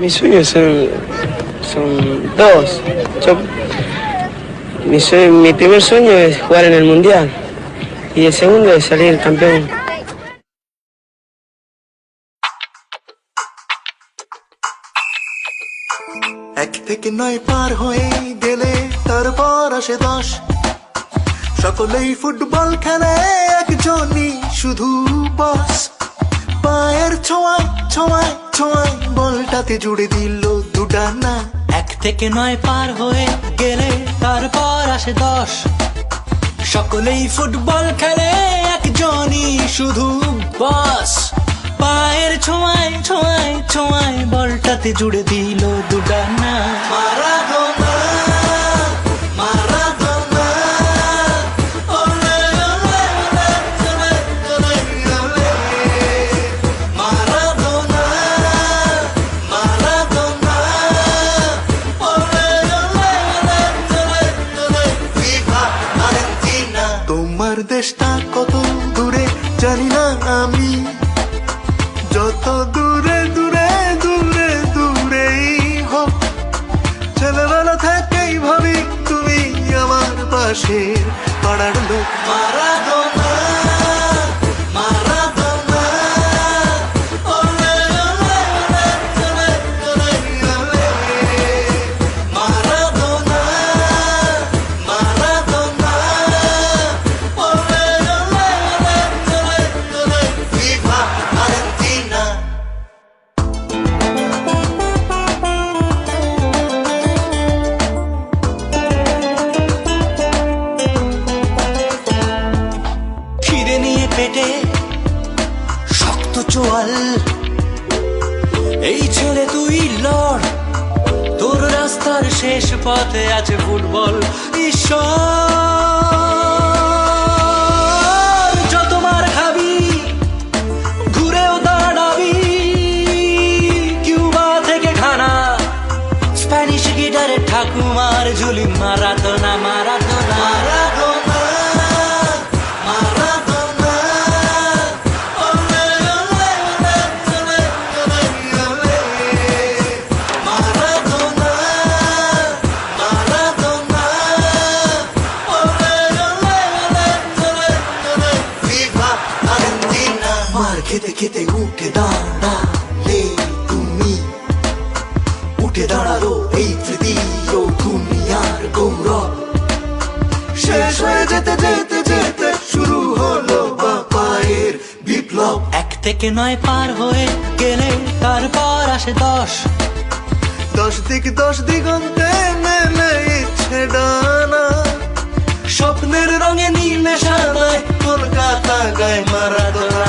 Mis sueños son dos. Mi primer sueño es jugar en el Mundial y el segundo es salir campeón. এক থেকে নয় পার হয়ে গেলে তারপর আসে 10 সকলেই ফুটবল খেলে একজনই শুধু বস পায়ের ছোঁয়ায় ছোঁয়ায় ছোঁয়ায় বলটাতে জুড়ে দিল দুডানা এক থেকে নয় পার হয়ে গেলে তারপর আসে 10 সকলেই ফুটবল খেলে একজনই শুধু বস পায়ের ছোঁয়ায় ছোঁয়ায় ছোঁয়ায় বলটাতে জুড়ে দিল দুডানা মারাদোনা মারাদোনা ওলে ওলে ওলে ওলে ওলে মারাদোনা মারাদোনা ওলে ওলে ওলে ওলে ভিভা আর্জেন্টিনা তোমার দেশটা কত দূরে জানি না আমি যত দূরে দূরে দূরে দূরেই হোক ছেলেবেলা থেকেই ভাবি তুমি আমার পাশের পাড়ার লোক মারাদোনা মারাদোনা ওলে ওলে ওলে ওলে ওলে মারাদোনা মারাদোনা ওলে ওলে ওলে ওলে ভিভা আর্জেন্টিনা খিদে নিয়ে পেটে শক্ত চোয়াল এই ছেলে তুই লড় তোর রাস্তার শেষ পথে আছে ফুটবল ঈশ্বর যত মার খাবি ঘুরেও দাঁড়াবি কিউবা থেকে ঘানা স্প্যানিশ গিটারে ঠাকুমার ঝুলি মারাদোনা মারাদোনা মারাদোনা মারাদোনা ওলে ওলে ওলে ওলে ওলে মারাদোনা মারাদোনা ওলে ওলে ওলে ওলে ভিভা আর্জেন্টিনা মার খেতে খেতে উঠে দাঁড়ালে তুমি উঠে দাঁড়ালো এই তৃতীয় দুনিয়ার গৌরব শেষ হয়ে যেতে যেতে যেতে শুরু হলো বাপায়ের বিপ্লব এক থেকে নয় পার হয়ে গেলে তারপর আসে 10 10 দিগন্তে মেলে ইচ্ছে ডানা স্বপ্নের রঙে নীলে সাদায় কলকাতা গায় মারাদোনা